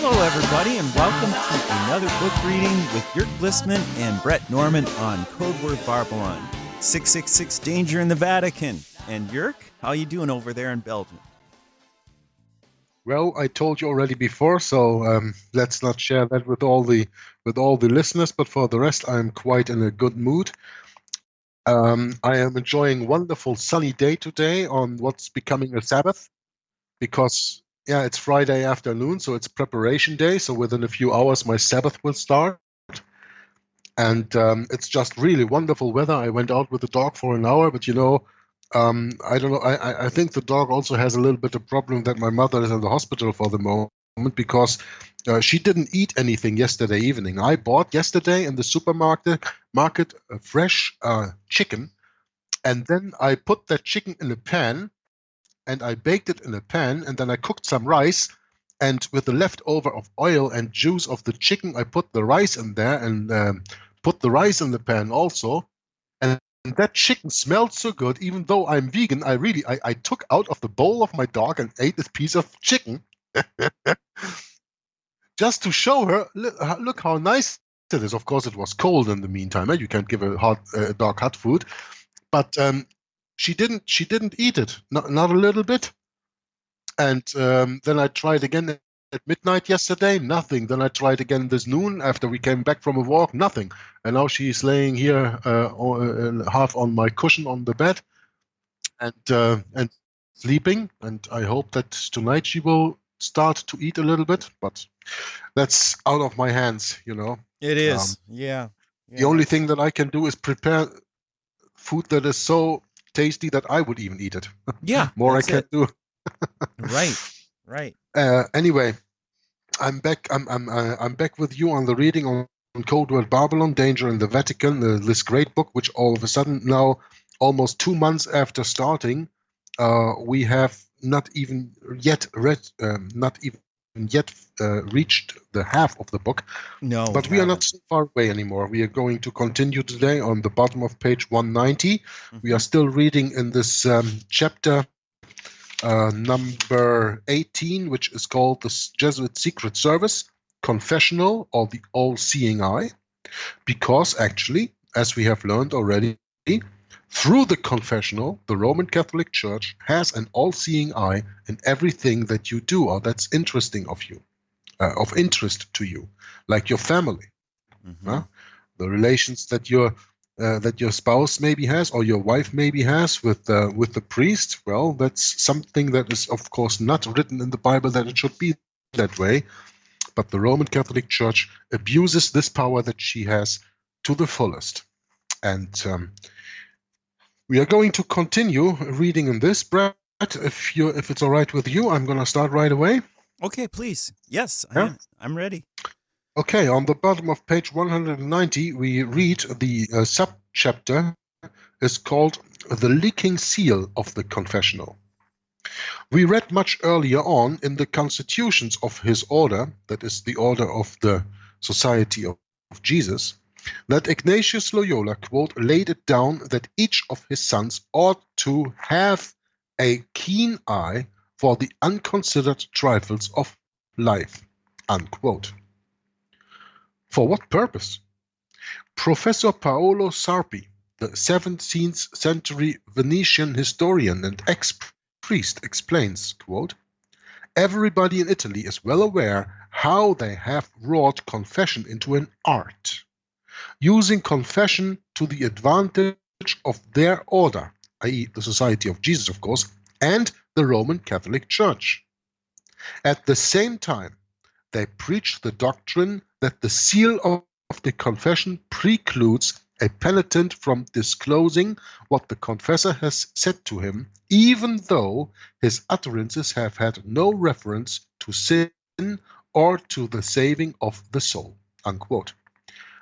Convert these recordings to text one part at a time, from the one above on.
Hello, everybody, and welcome to another book reading with Jörg Blissman and Brett Norman on Code Word Babylon. 666 Danger in the Vatican. And Jörg, how you doing over there in Belgium? Well, I told you already before, so let's not share that with all the listeners. But for the rest, I'm quite in a good mood. I am enjoying a wonderful sunny day today on what's becoming a Sabbath, because it's Friday afternoon, so it's preparation day. So within a few hours, my Sabbath will start, and it's just really wonderful weather. I went out with the dog for an hour, but I don't know. I think the dog also has a little bit of problem that my mother is in the hospital for the moment, because she didn't eat anything yesterday evening. I bought yesterday in the supermarket a fresh chicken, and then I put that chicken in a pan, and I baked it in a pan, and then I cooked some rice, and with the leftover of oil and juice of the chicken, I put the rice in there and put the rice in the pan also. And that chicken smelled so good. Even though I'm vegan, I took out of the bowl of my dog and ate this piece of chicken just to show her, look how nice it is. Of course, it was cold in the meantime. You can't give a dog hot food, but she didn't eat it, not a little bit. And then I tried again at midnight yesterday, nothing. Then I tried again this noon after we came back from a walk, nothing. And now she's laying here half on my cushion on the bed and sleeping. And I hope that tonight she will start to eat a little bit, but that's out of my hands, It is, yeah. The only thing that I can do is prepare food that is so tasty that I would even eat it. Yeah. More I can't do. Right. Anyway, I'm back. I'm back with you on the reading on Code Word Babylon, Danger in the Vatican, this great book, which all of a sudden now, almost 2 months after starting, we have not even yet reached the half of the book. No, but we are not so far away anymore. We are going to continue today on the bottom of page 190. Mm-hmm. We are still reading in this chapter number 18, which is called the Jesuit Secret Service, Confessional, or the All-Seeing Eye, because actually, as we have learned already, through the confessional, the Roman Catholic Church has an all-seeing eye in everything that you do or that's interesting of interest to you, like your family, the relations that your spouse maybe has, or your wife maybe has with the priest. Well, that's something that is, of course, not written in the Bible that it should be that way, but the Roman Catholic Church abuses this power that she has to the fullest. And we are going to continue reading in this. Brett, if it's all right with you, I'm going to start right away. Okay, please. Yes, I'm ready. Okay, on the bottom of page 190, we read the subchapter is called The Leaking Seal of the Confessional. We read much earlier on in the constitutions of his order, that is the order of the Society of Jesus, that Ignatius Loyola, quote, laid it down that each of his sons ought to have a keen eye for the unconsidered trifles of life, unquote. For what purpose? Professor Paolo Sarpi, the 17th century Venetian historian and ex-priest, explains, quote, everybody in Italy is well aware how they have wrought confession into an art, using confession to the advantage of their order, i.e. the Society of Jesus, of course, and the Roman Catholic Church. At the same time, they preach the doctrine that the seal of the confession precludes a penitent from disclosing what the confessor has said to him, even though his utterances have had no reference to sin or to the saving of the soul, unquote.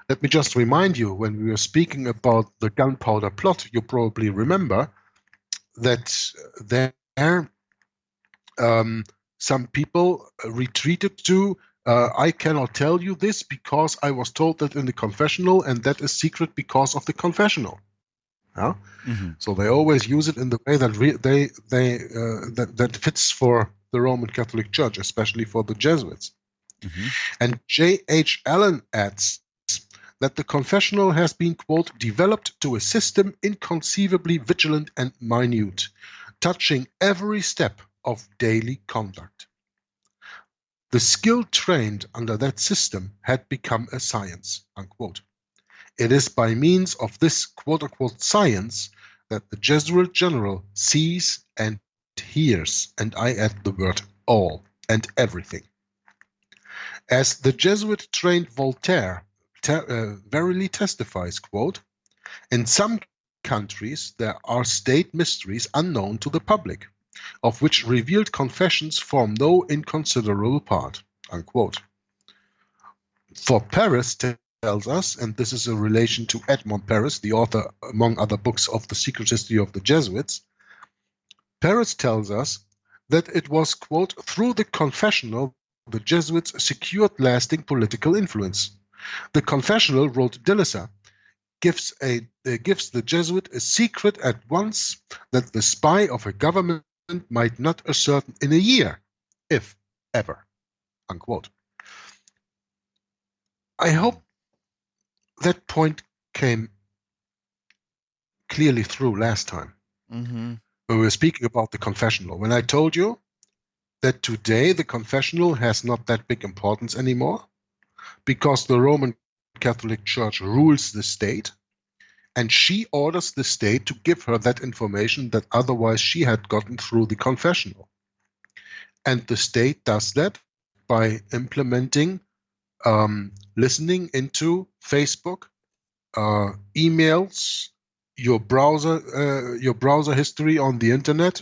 Let me just remind you, when we were speaking about the gunpowder plot, you probably remember that there some people retreated to, I cannot tell you this because I was told that in the confessional, and that is secret because of the confessional. Yeah? Mm-hmm. So they always use it in the way that that fits for the Roman Catholic Church, especially for the Jesuits. Mhm. And J.H. Allen adds that the confessional has been, quote, developed to a system inconceivably vigilant and minute, touching every step of daily conduct. The skill trained under that system had become a science, unquote. It is by means of this quote-unquote science that the Jesuit general sees and hears, and I add the word all and everything. As the Jesuit-trained Voltaire verily testifies, quote, in some countries there are state mysteries unknown to the public, of which revealed confessions form no inconsiderable part, unquote. For Paris tells us, and this is a relation to Edmond Paris, the author, among other books, of The Secret History of the Jesuits, Paris tells us that it was, quote, through the confessional the Jesuits secured lasting political influence. The confessional, wrote Delessert, gives the Jesuit a secret at once that the spy of a government might not ascertain in a year, if ever, unquote. I hope that point came clearly through last time. Mm-hmm. When we were speaking about the confessional. When I told you that today the confessional has not that big importance anymore because the Roman Catholic Church rules the state and she orders the state to give her that information that otherwise she had gotten through the confessional. And the state does that by implementing listening into Facebook, emails, your browser history on the internet,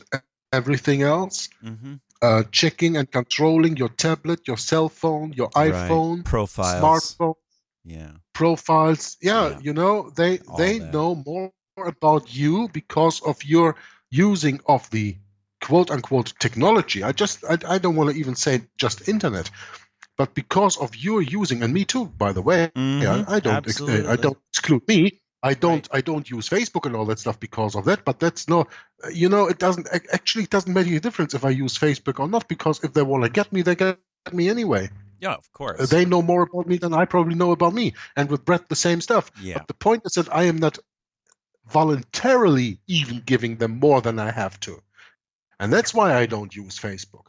everything else, checking and controlling your tablet, your cell phone, your iPhone, profiles, smartphone, profiles. Yeah, you know, they know more about you because of your using of the quote unquote technology. I don't want to even say just internet, but because of your using, and me too, by the way. I don't exclude me. I don't use Facebook and all that stuff because of that, but that's no, it doesn't make a difference if I use Facebook or not, because if they want to get me, they get me anyway. Yeah, of course. They know more about me than I probably know about me. And with Brett, the same stuff. Yeah. But the point is that I am not voluntarily even giving them more than I have to. And that's why I don't use Facebook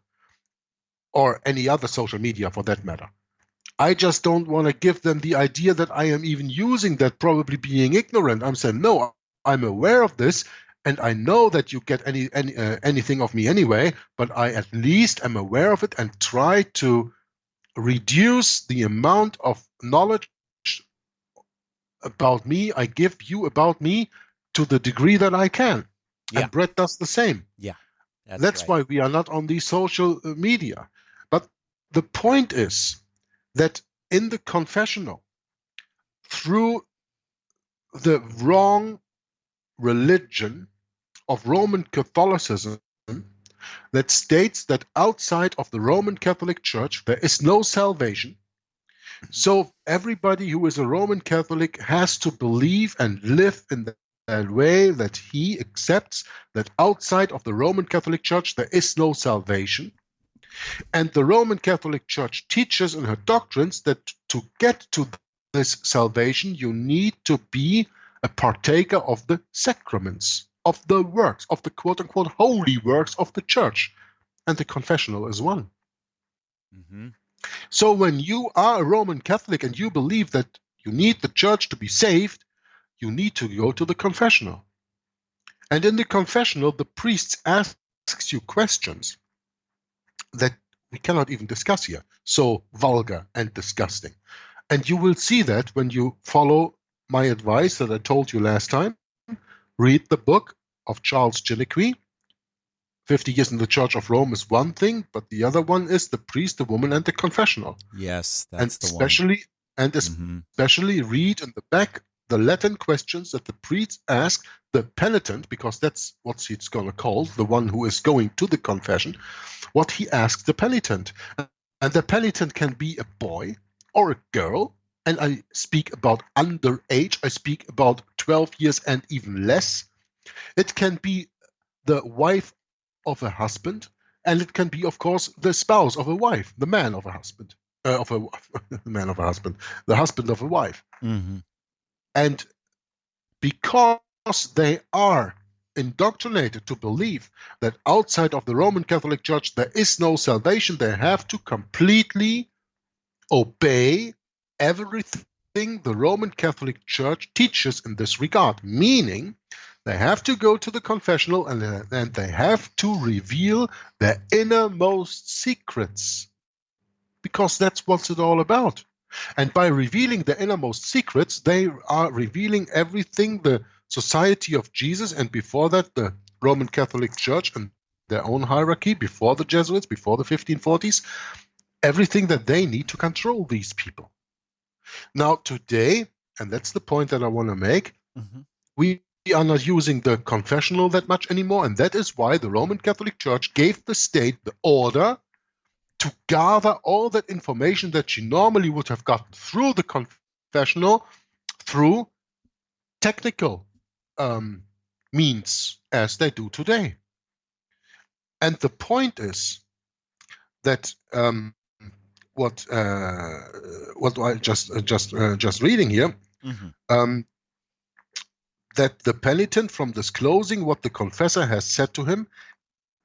or any other social media for that matter. I just don't want to give them the idea that I am even using that, probably being ignorant. I'm saying, no, I'm aware of this, and I know that you get anything of me anyway, but I at least am aware of it and try to reduce the amount of knowledge about me I give you about me to the degree that I can. Yeah. And Brett does the same. Yeah. That's right. Why we are not on the social media. But the point is that in the confessional, through the wrong religion of Roman Catholicism that states that outside of the Roman Catholic Church there is no salvation, so everybody who is a Roman Catholic has to believe and live in that way, that he accepts that outside of the Roman Catholic Church there is no salvation. And the Roman Catholic Church teaches in her doctrines that to get to this salvation, you need to be a partaker of the sacraments, of the works, of the quote-unquote holy works of the church. And the confessional is one. Mm-hmm. So when you are a Roman Catholic and you believe that you need the church to be saved, you need to go to the confessional. And in the confessional, the priest asks you questions that we cannot even discuss here. So vulgar and disgusting. And you will see that when you follow my advice that I told you last time. Read the book of Charles Chiniquy. 50 Years in the Church of Rome is one thing, but the other one is the priest, the woman, and the confessional. Yes, that's the one. And especially read in the back the Latin questions that the priest asks the penitent, because that's what it's going to call, the one who is going to the confession, what he asks the penitent. And the penitent can be a boy or a girl, and I speak about underage, I speak about 12 years and even less. It can be the wife of a husband, and it can be, of course, the spouse of a wife, the man of a husband. of a man of a husband, the husband of a wife. Mm-hmm. And because they are indoctrinated to believe that outside of the Roman Catholic Church there is no salvation, they have to completely obey everything the Roman Catholic Church teaches in this regard, meaning they have to go to the confessional and they have to reveal their innermost secrets, because that's what it's all about. And by revealing the innermost secrets, they are revealing everything the Society of Jesus, and before that the Roman Catholic Church and their own hierarchy, before the Jesuits, before the 1540s, everything that they need to control these people. Now today, and that's the point that I want to make, we are not using the confessional that much anymore, and that is why the Roman Catholic Church gave the state the order to gather all that information that she normally would have gotten through the confessional through technical means, as they do today. And the point is that what I just reading here, that the penitent, from disclosing what the confessor has said to him,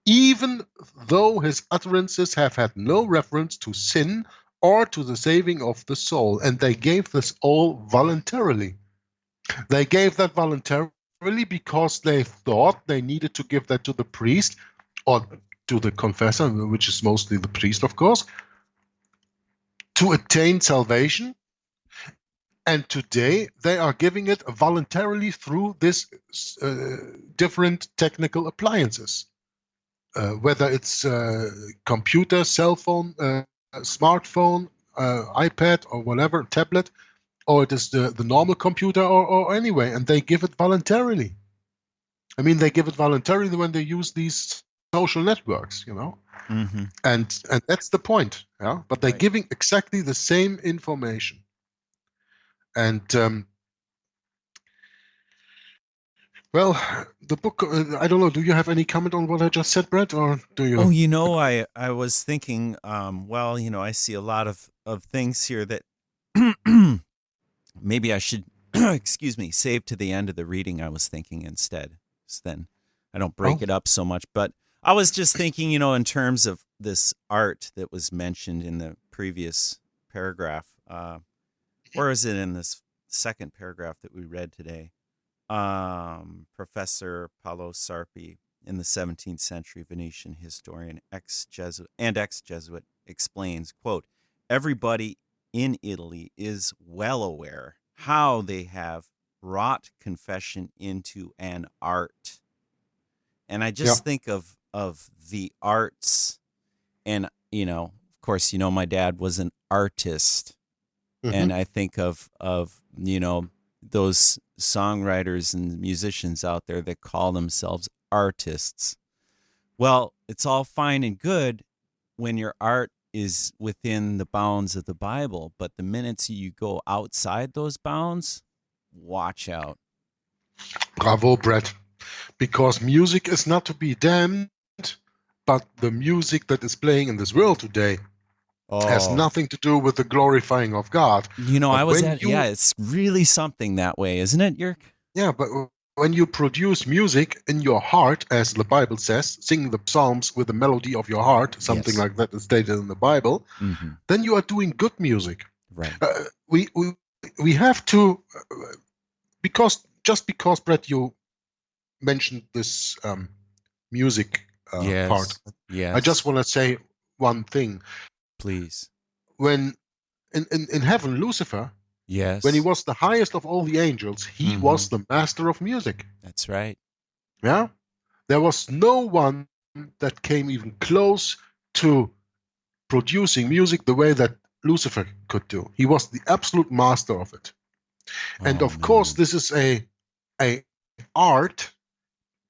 even though his utterances have had no reference to sin or to the saving of the soul, and they gave this all voluntarily. They gave that voluntarily because they thought they needed to give that to the priest or to the confessor, which is mostly the priest, of course, to attain salvation. And today they are giving it voluntarily through this different technical appliances. Whether it's computer, cell phone, smartphone, iPad, or whatever, tablet, or it is the normal computer, or anyway, and they give it voluntarily. I mean, they give it voluntarily when they use these social networks, you know, and that's the point. Yeah, but they're giving exactly the same information, and well, the book, I don't know, do you have any comment on what I just said, Brett, or do you? Oh, you know, I was thinking, well, you know, I see a lot of things here that maybe I should, excuse me, save to the end of the reading, I was thinking instead. So then I don't break it up so much. But I was just thinking, you know, in terms of this art that was mentioned in the previous paragraph, or is it in this second paragraph that we read today? Professor Paolo Sarpi, in the 17th century Venetian historian, ex-Jesuit, explains, quote, everybody in Italy is well aware how they have brought confession into an art. And I just think of the arts, and, you know, of course, you know, my dad was an artist, and I think of, you know, those songwriters and musicians out there that call themselves artists. Well, it's all fine and good when your art is within the bounds of the Bible, but the minute you go outside those bounds, watch out. Bravo, Brett. Because music is not to be damned, but the music that is playing in this world today has nothing to do with the glorifying of God. You know, it's really something that way, isn't it, Jörg? Yeah, but when you produce music in your heart, as the Bible says, sing the psalms with the melody of your heart, something like that is stated in the Bible, then you are doing good music. Right. We have to, because Brett, you mentioned this music part. Yes. I just want to say one thing. Please. When in heaven, Lucifer, when he was the highest of all the angels, he was the master of music. That's right. Yeah? There was no one that came even close to producing music the way that Lucifer could do. He was the absolute master of it. And of course, this is a art,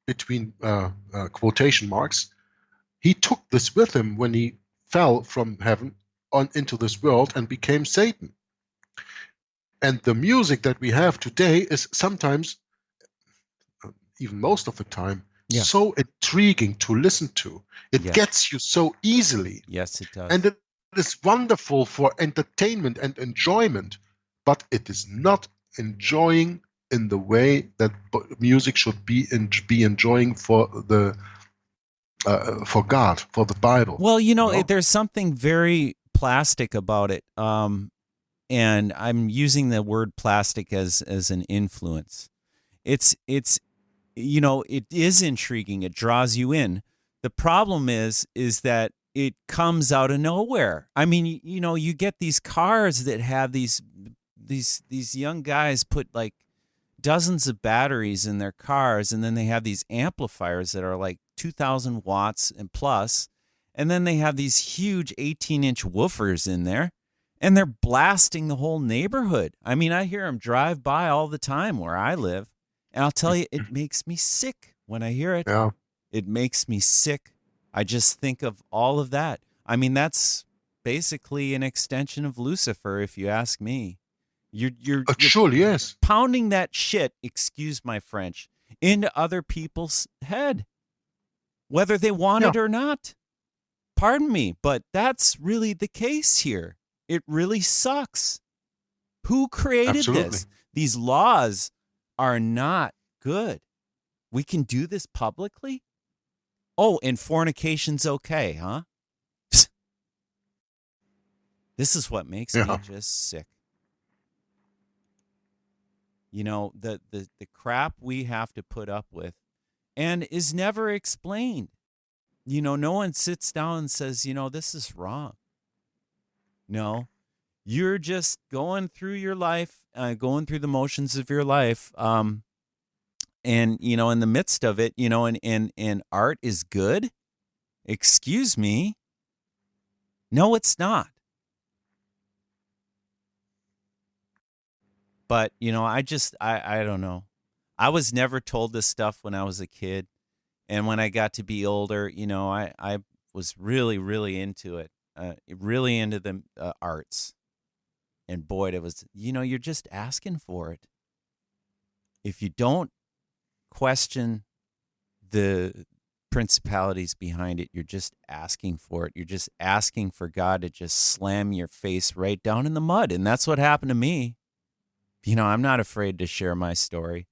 between quotation marks. He took this with him when he fell from heaven on into this world and became Satan. And the music that we have today is sometimes, even most of the time, so intriguing to listen to. It gets you so easily. Yes, it does. And it is wonderful for entertainment and enjoyment, but it is not enjoying in the way that music should be enjoying for the for God, for the Bible. Well, there's something very plastic about it. And I'm using the word plastic as an influence. It's it is intriguing. It draws you in. The problem is that it comes out of nowhere. I mean, you get these cars that have these young guys put like dozens of batteries in their cars, and then they have these amplifiers that are like 2,000 watts and plus, and then they have these huge 18-inch woofers in there, and they're blasting the whole neighborhood. I mean, I hear them drive by all the time where I live, and I'll tell you, it makes me sick when I hear it. Yeah. It makes me sick. I just think of all of that. I mean, that's basically an extension of Lucifer, if you ask me. You're surely yes. pounding that shit, excuse my French, into other people's head, whether they want it or not. Pardon me, but that's really the case here. It really sucks. Who created this? These laws are not good. We can do this publicly? Oh, and fornication's okay, huh? This is what makes me just sick. The crap we have to put up with and is never explained. No one sits down and says, this is wrong. No, you're just going through your life, going through the motions of your life. And, in the midst of it, and art is good. Excuse me. No, it's not. But, I don't know. I was never told this stuff when I was a kid. And when I got to be older, I was really, really into it, really into the arts. And boy, it was, you're just asking for it. If you don't question the principalities behind it, you're just asking for it. You're just asking for God to just slam your face right down in the mud. And that's what happened to me. I'm not afraid to share my story.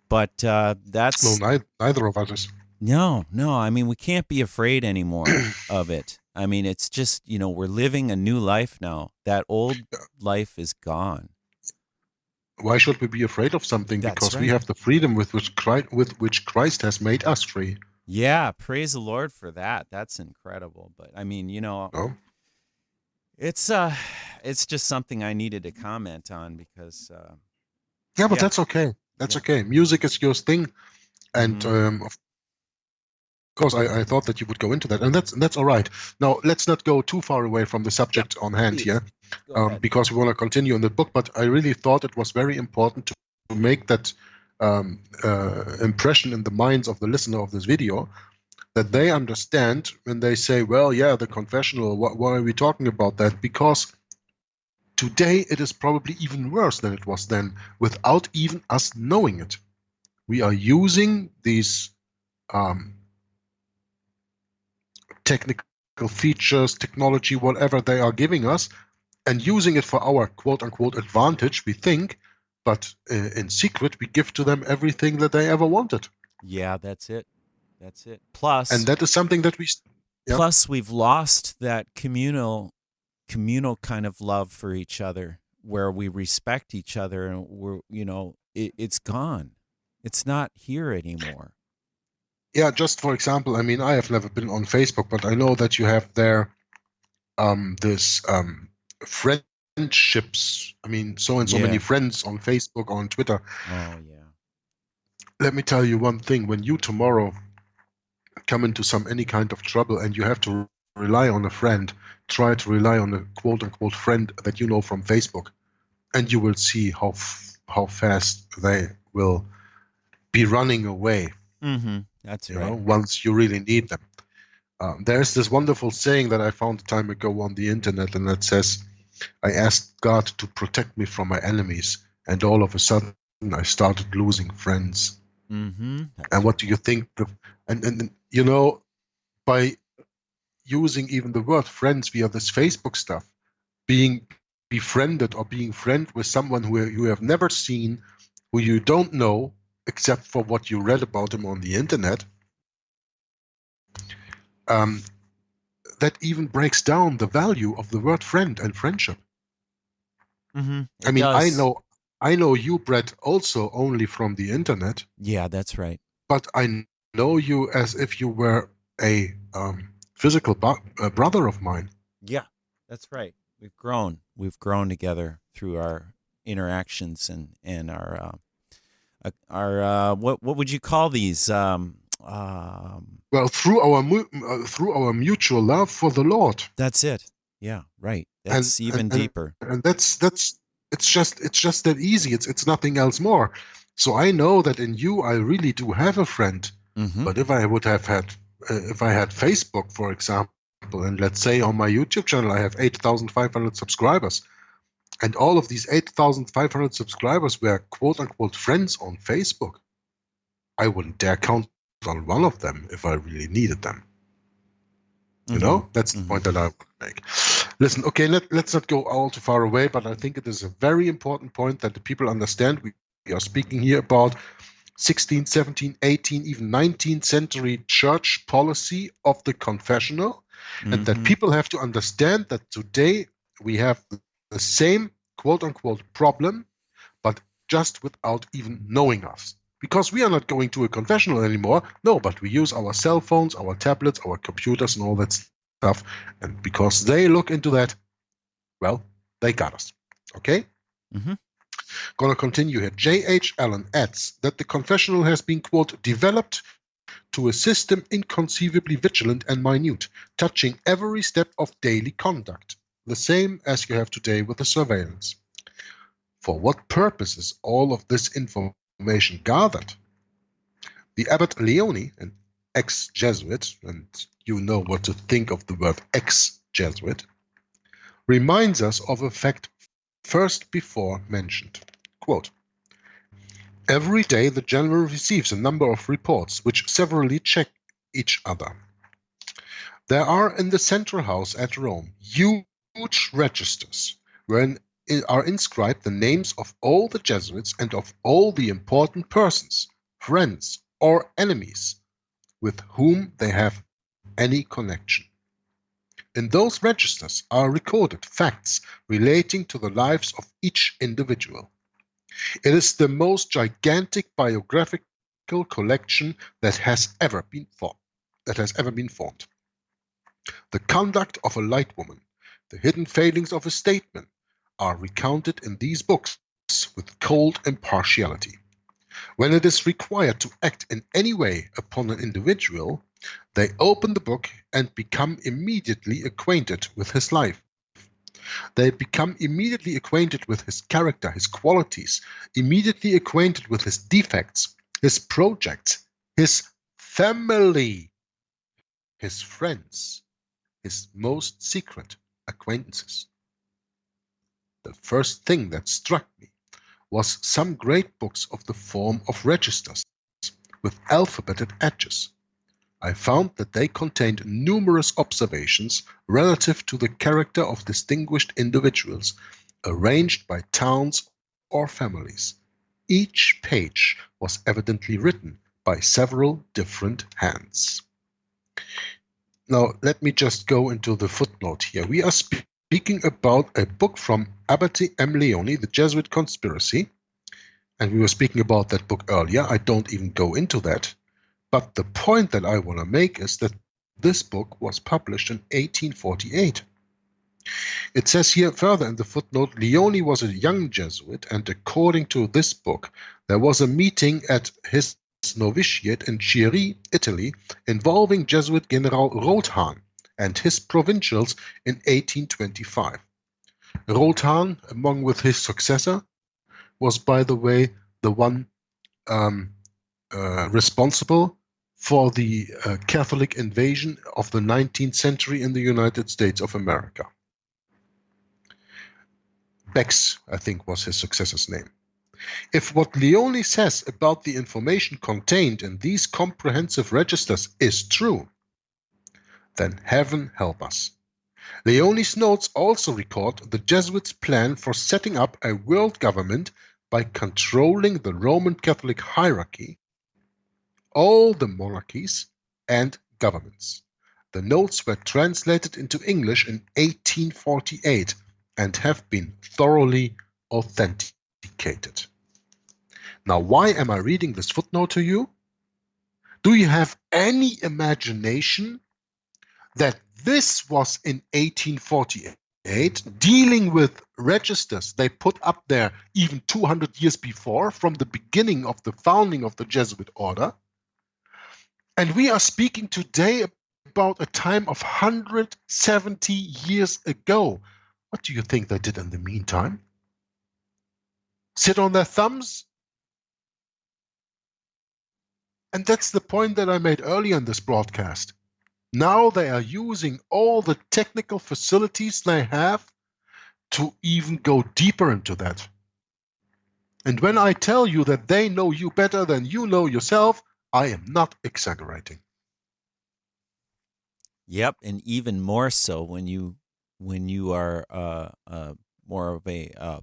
But that's... No, neither of us is. No. I mean, we can't be afraid anymore of it. I mean, it's just, we're living a new life now. That old life is gone. Why should we be afraid of something? That's because right. we have the freedom with which Christ has made us free. Yeah, praise the Lord for that. That's incredible. But I mean, it's just something I needed to comment on because that's okay. That's okay. Music is your thing, and of course, I thought that you would go into that, and that's all right. Now, let's not go too far away from the subject on hand here, because we want to continue in the book. But I really thought it was very important to make that impression in the minds of the listener of this video, that they understand when they say, well, yeah, the confessional, why are we talking about that? Because today it is probably even worse than it was then, without even us knowing it. We are using these technical features, technology, whatever they are giving us, and using it for our quote-unquote advantage, we think, but in secret we give to them everything that they ever wanted. Yeah, that's it. Plus, and that is something that we... Yeah. Plus, we've lost that communal kind of love for each other, where we respect each other, and it's gone. It's not here anymore. Yeah, just for example, I mean, I have never been on Facebook, but I know that you have there this friendships. I mean, so many friends on Facebook or on Twitter. Oh, yeah. Let me tell you one thing. When you tomorrow come into any kind of trouble and you have to rely on a friend, try to rely on a quote-unquote friend that you know from Facebook, and you will see how fast they will be running away. Mm-hmm. That's right. Once you really need them. There's this wonderful saying that I found a time ago on the internet, and that says, I asked God to protect me from my enemies, and all of a sudden I started losing friends. Mm-hmm. And what do you think? And by using even the word friends via this Facebook stuff, being befriended or being friend with someone who you have never seen, who you don't know, except for what you read about him on the internet, that even breaks down the value of the word friend and friendship. Mm-hmm. I mean, I know you, Brett, also only from the internet. Yeah, that's right. But I know you as if you were a physical brother of mine. Yeah, that's right. We've grown together through our interactions and our what would you call these? Well, through our mutual love for the Lord. That's it. Yeah, right. That's even deeper. And that's it's just that easy. It's nothing else more. So I know that in you I really do have a friend. Mm-hmm. But if I would have had if I had Facebook, for example, and let's say on my YouTube channel I have 8,500 subscribers, and all of these 8,500 subscribers were quote-unquote friends on Facebook, I wouldn't dare count on one of them if I really needed them. You know, that's the point that I would make. Listen, okay, let's not go all too far away, but I think it is a very important point that the people understand. We are speaking here about 16th, 17th, 18th, even 19th century church policy of the confessional, and that people have to understand that today we have the same quote-unquote problem, but just without even knowing us. Because we are not going to a confessional anymore, no, but we use our cell phones, our tablets, our computers, and all that stuff. And because they look into that, well, they got us. Okay? Gonna continue here. J.H. Allen adds that the confessional has been, quote, developed to a system inconceivably vigilant and minute, touching every step of daily conduct, the same as you have today with the surveillance. For what purpose is all of this information gathered? The Abbot Leone, an ex-Jesuit, and you know what to think of the word ex-Jesuit, reminds us of a fact first before mentioned. Quote, every day the general receives a number of reports which severally check each other. There are in the central house at Rome huge registers wherein are inscribed the names of all the Jesuits and of all the important persons, friends, or enemies with whom they have any connection. In those registers are recorded facts relating to the lives of each individual. It is the most gigantic biographical collection that has ever been formed. The conduct of a light woman, the hidden failings of a statesman, are recounted in these books with cold impartiality. When it is required to act in any way upon an individual, they open the book and become immediately acquainted with his life. They become immediately acquainted with his character, his qualities, immediately acquainted with his defects, his projects, his family, his friends, his most secret acquaintances. The first thing that struck me was some great books of the form of registers, with alphabeted edges. I found that they contained numerous observations relative to the character of distinguished individuals, arranged by towns or families. Each page was evidently written by several different hands. Now, let me just go into the footnote here. We are speaking about a book from Abbot M. Leone, The Jesuit Conspiracy, and we were speaking about that book earlier. I don't even go into that. But the point that I want to make is that this book was published in 1848. It says here further in the footnote, Leone was a young Jesuit, and according to this book, there was a meeting at his novitiate in Chieri, Italy, involving Jesuit General Rothahn and his provincials in 1825. Rothahn, among with his successor, was, by the way, the one responsible for the Catholic invasion of the 19th century in the United States of America. Bex, I think, was his successor's name. If what Leone says about the information contained in these comprehensive registers is true, then heaven help us. Leone's notes also record the Jesuits' plan for setting up a world government by controlling the Roman Catholic hierarchy, all the monarchies, and governments. The notes were translated into English in 1848 and have been thoroughly authenticated. Now, why am I reading this footnote to you? Do you have any imagination that this was in 1848, dealing with registers they put up there even 200 years before, from the beginning of the founding of the Jesuit order? And we are speaking today about a time of 170 years ago. What do you think they did in the meantime? Sit on their thumbs? And that's the point that I made earlier in this broadcast. Now they are using all the technical facilities they have to even go deeper into that. And when I tell you that they know you better than you know yourself, I am not exaggerating. Yep, and even more so when you are more of a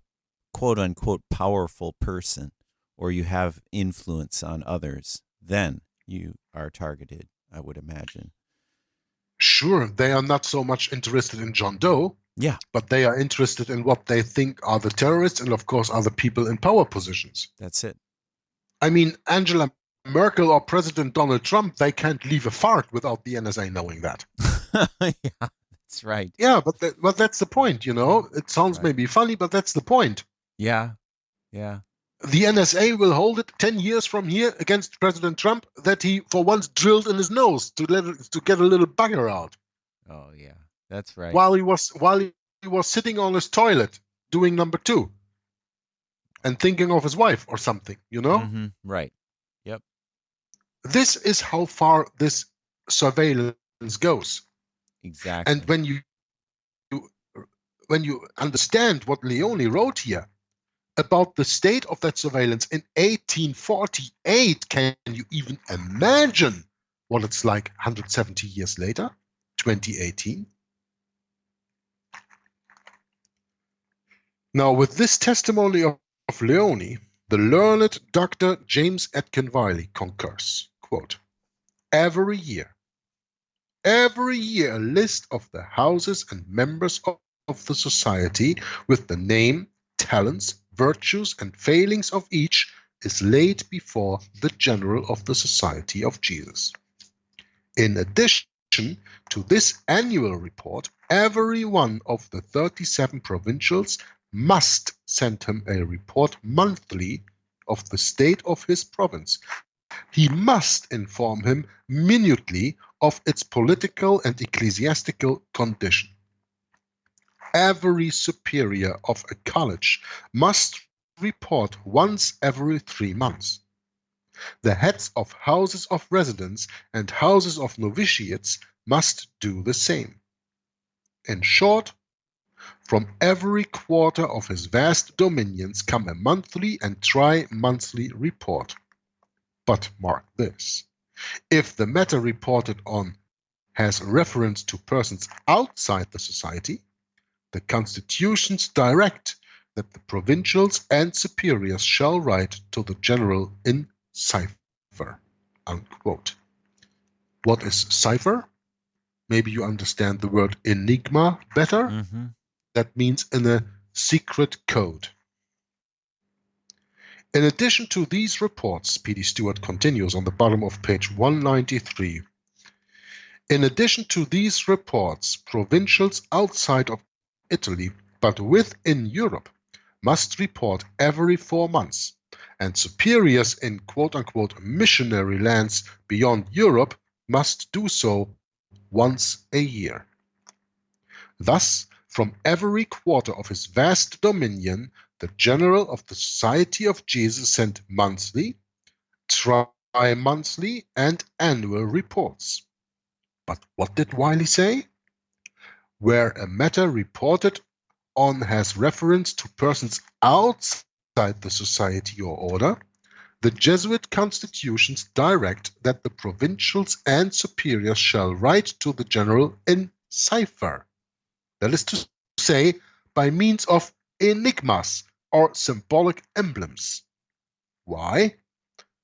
quote unquote powerful person, or you have influence on others, then you are targeted, I would imagine. Sure, they are not so much interested in John Doe, Yeah, but they are interested in what they think are the terrorists and, of course, other people in power positions. that's it. I mean, Angela Merkel or President Donald Trump, they can't leave a fart without the NSA knowing that. Yeah, that's right. Yeah, but that's the point, you know. It sounds Right. maybe funny, but that's the point. Yeah, yeah. The NSA will hold it 10 years from here against President Trump that he for once drilled in his nose to get a little bugger out Oh, yeah, that's right. while he was sitting on his toilet doing number 2 and thinking of his wife or something, you know? Mhm, right. Yep. This is how far this surveillance goes. Exactly. And when you understand what Leone wrote here about the state of that surveillance in 1848, can you even imagine what it's like 170 years later, 2018? Now, with this testimony of Leone, the learned Dr. James Atkin Wiley concurs, quote, every year a list of the houses and members of the society with the name, talents, virtues, and failings of each is laid before the general of the Society of Jesus. In addition to this annual report, every one of the 37 provincials must send him a report monthly of the state of his province. He must inform him minutely of its political and ecclesiastical condition. Every superior of a college must report once every 3 months. The heads of houses of residence and houses of novitiates must do the same. In short, from every quarter of his vast dominions come a monthly and tri-monthly report. But mark this, if the matter reported on has reference to persons outside the society, the constitutions direct that the provincials and superiors shall write to the general in cipher, unquote. What is cipher? Maybe you understand the word enigma better. Mm-hmm. That means in a secret code. In addition to these reports, P.D. Stewart continues on the bottom of page 193. In addition to these reports, provincials outside of Italy, but within Europe, must report every 4 months, and superiors in quote-unquote missionary lands beyond Europe must do so once a year. Thus, from every quarter of his vast dominion, the general of the Society of Jesus sent monthly, tri-monthly, and annual reports. But what did Wiley say? Where a matter reported on has reference to persons outside the society or order, The Jesuit constitutions direct that the provincials and superiors shall write to the general in cipher. That is to say, by means of enigmas or symbolic emblems. Why?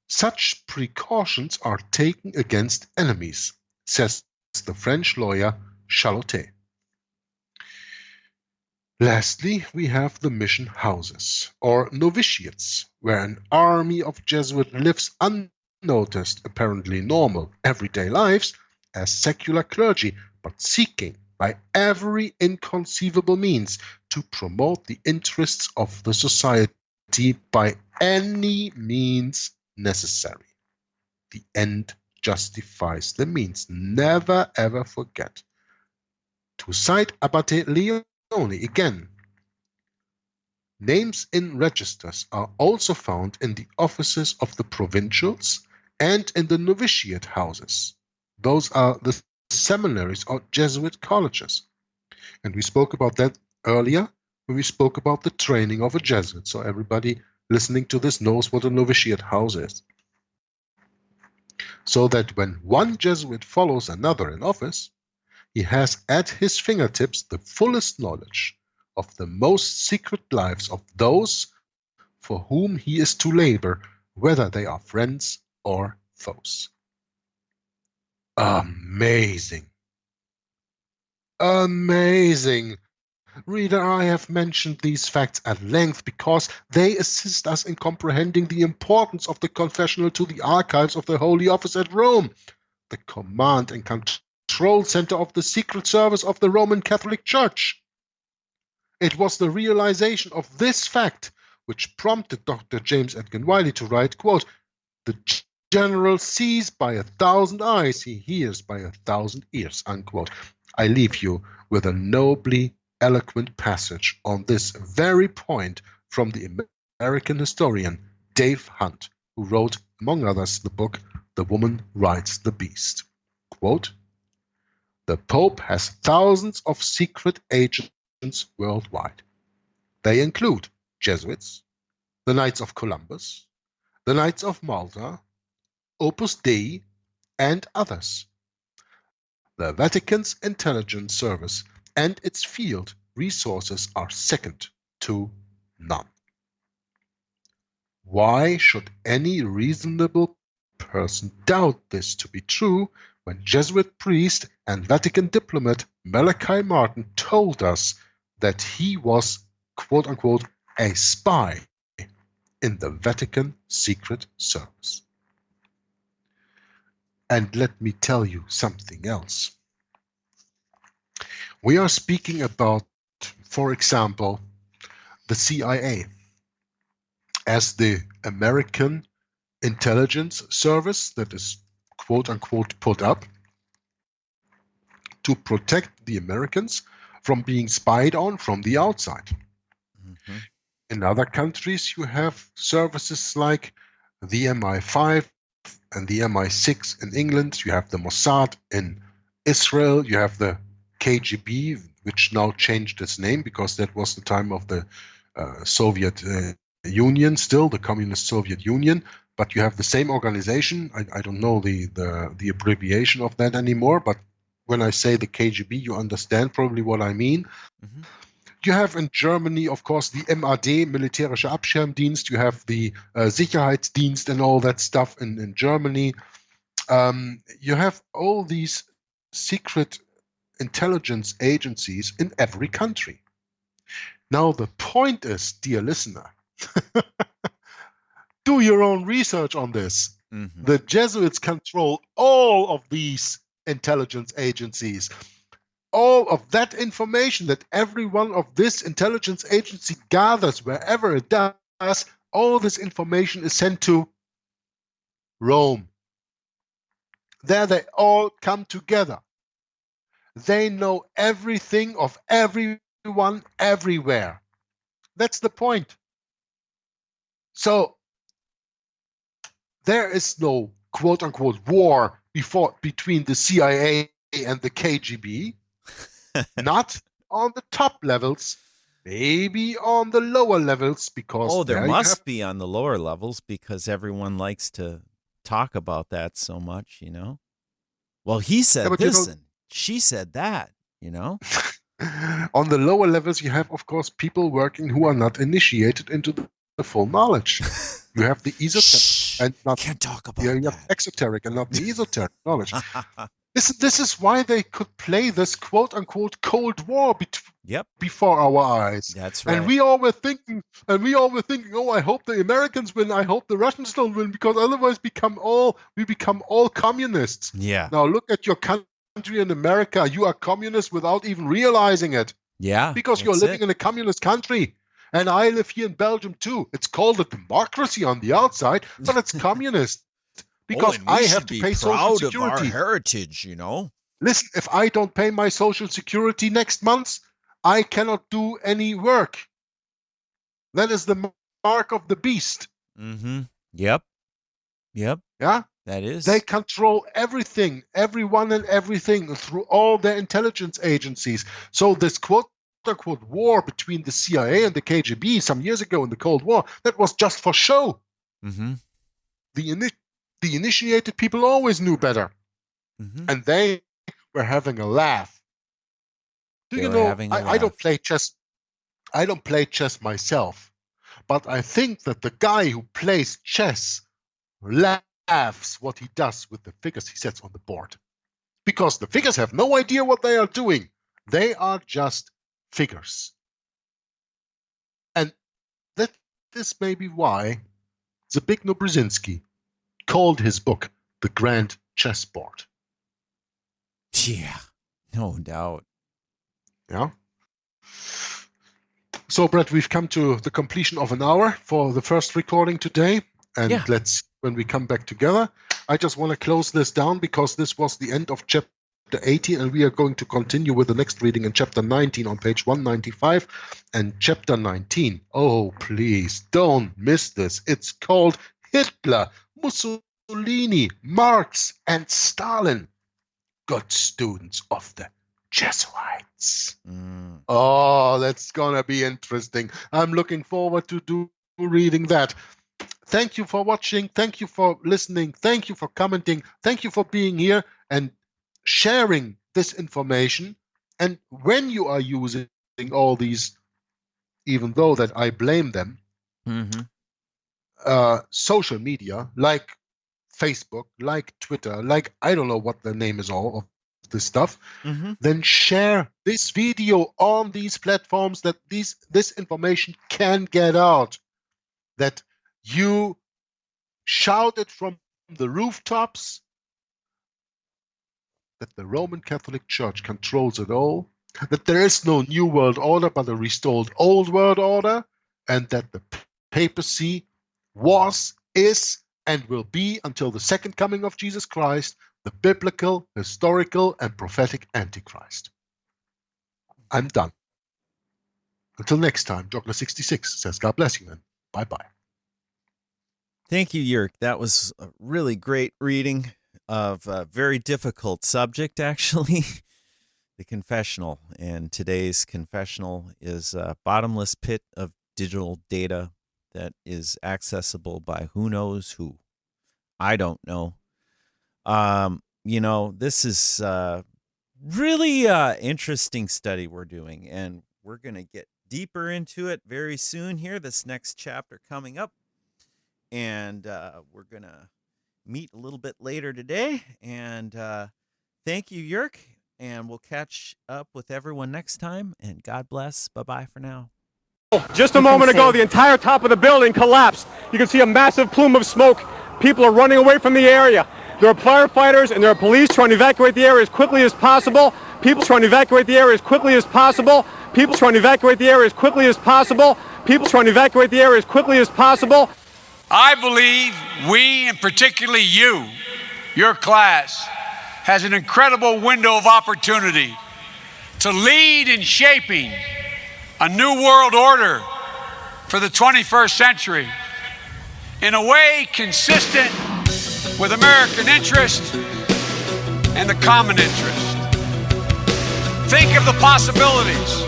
Such precautions are taken against enemies, says the French lawyer Chalotet. Lastly, we have the mission houses, or novitiates, where an army of Jesuits lives unnoticed, apparently normal, everyday lives as secular clergy, but seeking by every inconceivable means to promote the interests of the society by any means necessary. The end justifies the means. Never ever forget. To cite Abate Leone again, names in registers are also found in the offices of the provincials and in the novitiate houses. Those are the seminaries or Jesuit colleges. And we spoke about that earlier when we spoke about the training of a Jesuit. So everybody listening to this knows what a novitiate house is. So that when one Jesuit follows another in office, he has at his fingertips the fullest knowledge of the most secret lives of those for whom he is to labor, whether they are friends or foes. Amazing. Amazing. Reader, I have mentioned these facts at length because they assist us in comprehending the importance of the confessional to the archives of the Holy Office at Rome, the command and control center of the Secret Service of the Roman Catholic Church. It was the realization of this fact which prompted Dr. James Edgar Wiley to write, quote, "The general sees by 1,000 eyes, he hears by 1,000 ears," unquote. I leave you with a nobly eloquent passage on this very point from the American historian Dave Hunt, who wrote, among others, the book The Woman Rides the Beast. Quote, "The Pope has thousands of secret agents worldwide. They include Jesuits, the Knights of Columbus, the Knights of Malta, Opus Dei, and others. The Vatican's intelligence service and its field resources are second to none." Why should any reasonable person doubt this to be true when Jesuit priest and Vatican diplomat Malachi Martin told us that he was, quote unquote, a spy in the Vatican Secret Service? And let me tell you something else. We are speaking about, for example, the CIA as the American intelligence service that is, quote unquote, put up to protect the Americans from being spied on from the outside. Mm-hmm. In other countries, you have services like the MI5 and the MI6 in England. You have the Mossad in Israel. You have the KGB, which now changed its name because that was the time of the Soviet Union, still the Communist Soviet Union. But you have the same organization. I don't know the abbreviation of that anymore, but when I say the KGB, you understand probably what I mean. Mm-hmm. You have in Germany, of course, the MAD, Militärischer Abschirmdienst. You have the Sicherheitsdienst and all that stuff in Germany. You have all these secret intelligence agencies in every country. Now, the point is, dear listener, do your own research on this. Mm-hmm. The Jesuits control all of these intelligence agencies. All of that information that every one of this intelligence agency gathers wherever it does, all this information is sent to Rome. There they all come together. They know everything of everyone everywhere. That's the point. So there is no quote-unquote war between the CIA and the KGB. Not on the top levels, Maybe on the lower levels, because There there you must have, be on the lower levels because everyone likes to talk about that so much, you know? Well, he yeah, said but you this know, and she said that, you know? on the lower levels, you have, of course, people working who are not initiated into the full knowledge. You have the esoteric Shh, and not, can't talk yeah, about you have exoteric and not the esoteric knowledge. that. This is why they could play this quote unquote Cold War Yep, before our eyes. that's And right. we all were thinking, oh, I hope the Americans win, I hope the Russians don't win, because otherwise we become all communists. Yeah, Now look at your country in America. You are communist without even realizing it, yeah, because you're that's living it. in a communist country. And I live here in Belgium too. It's called a democracy on the outside, but it's communist. Because and I we have should to be pay social proud of our security. heritage, you know? Listen, if I don't pay my social security next month, I cannot do any work. That is the mark of the beast. Mm-hmm. Yep, Yeah? that is. They control everything, everyone and everything through all their intelligence agencies. So this quote-unquote war between the CIA and the KGB some years ago in the Cold War, that was just for show. Mm-hmm. The initiated people always knew better. Mm-hmm. And they were having a laugh. Do They you were know, having a I don't laugh. play chess. I don't play chess myself, but I think that the guy who plays chess laughs what he does with the figures he sets on the board, because the figures have no idea what they are doing. They are just figures. And that is maybe why Zbigniew Brzezinski called his book The Grand Chessboard. Yeah, no doubt. Yeah. So, Brett, we've come to the completion of an hour for the first recording today. And Yeah. let's, when we come back together, I just want to close this down because this was the end of chapter 18, and we are going to continue with the next reading in chapter 19 on page 195. And chapter 19, oh, please don't miss this. It's called Hitler, Mussolini, Marx, and Stalin, good students of the Jesuits. Oh, that's gonna be interesting. I'm looking forward to reading that. Thank you for watching. Thank you for listening. Thank you for commenting. Thank you for being here and sharing this information. And when you are using all these, even though that I blame them, social media like Facebook, like Twitter, like I don't know what the name is all of this stuff, then share this video on these platforms, that this information can get out, that you shout it from the rooftops, that the Roman Catholic Church controls it all, that there is no new world order but a restored old world order, and that the papacy was, is, and will be until the second coming of Jesus Christ, the biblical, historical, and prophetic Antichrist. I'm done. Until next time, Joggler66 says God bless you and bye-bye. Thank you, Jörg. That was a really great reading of a very difficult subject, actually. The confessional. And today's confessional is a bottomless pit of digital data that is accessible by who knows who. I don't know. You know, this is really interesting study we're doing, and we're going to get deeper into it very soon here, this next chapter coming up. And we're going to meet a little bit later today. And thank you, Jörg. And we'll catch up with everyone next time. And God bless. Bye-bye for now. Just a moment ago, the entire top of the building collapsed. You can see a massive plume of smoke. People are running away from the area. There are firefighters and there are police trying to evacuate the area as quickly as possible. People trying to evacuate the area as quickly as possible. People trying to evacuate the area as quickly as possible. People trying to evacuate the area as quickly as possible. I believe we, and particularly you, your class, has an incredible window of opportunity to lead in shaping a new world order for the 21st century in a way consistent with American interest and the common interest. Think of the possibilities.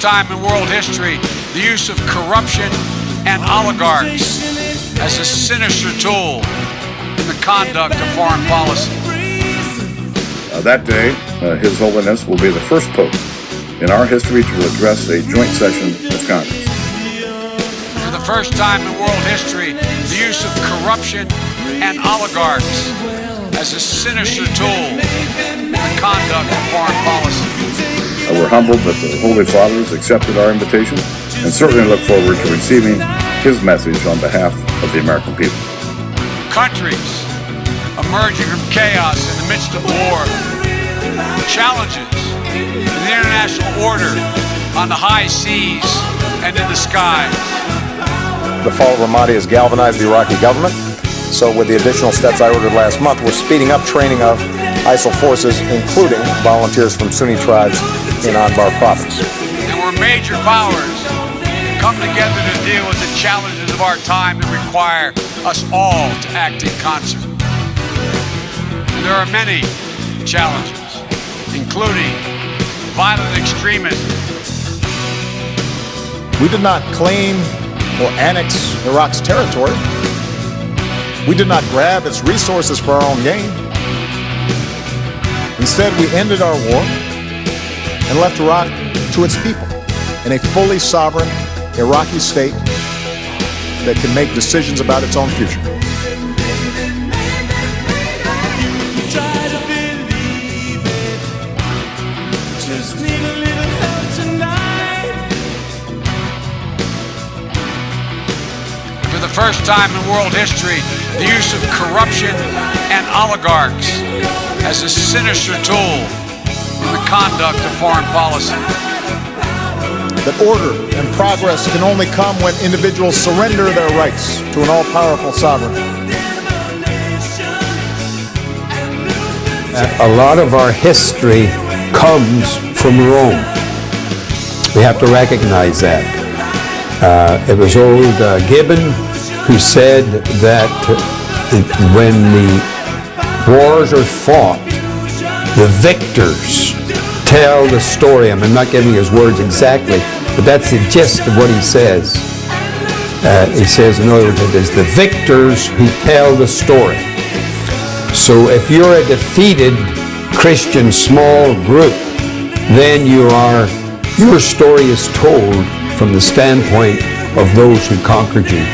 time in world history, the use of corruption and oligarchs as a sinister tool in the conduct of foreign policy. That day, His Holiness will be the first Pope in our history to address a joint session of Congress. For the first time in world history, the use of corruption and oligarchs as a sinister tool in the conduct of foreign policy. We're humbled that the Holy Fathers accepted our invitation and certainly look forward to receiving his message on behalf of the American people. Countries emerging from chaos in the midst of war, challenges in the international order on the high seas and in the skies. The fall of Ramadi has galvanized the Iraqi government. So with the additional steps I ordered last month, we're speeding up training of ISIL forces, including volunteers from Sunni tribes in Anbar province. And where major powers come together to deal with the challenges of our time that require us all to act in concert. And there are many challenges, including violent extremism. We did not claim or annex Iraq's territory. We did not grab its resources for our own gain. Instead, we ended our war and left Iraq to its people in a fully sovereign Iraqi state that can make decisions about its own future. For the first time in world history, the use of corruption and oligarchs as a sinister tool in the conduct of foreign policy. That order and progress can only come when individuals surrender their rights to an all-powerful sovereign. A lot of our history comes from Rome. We have to recognize that. It was old Gibbon who said that when the wars are fought, the victors tell the story. I'm not giving his words exactly, but that's the gist of what he says. He says, in other words, it is the victors who tell the story. So if you're a defeated Christian small group, then your story is told from the standpoint of those who conquered you.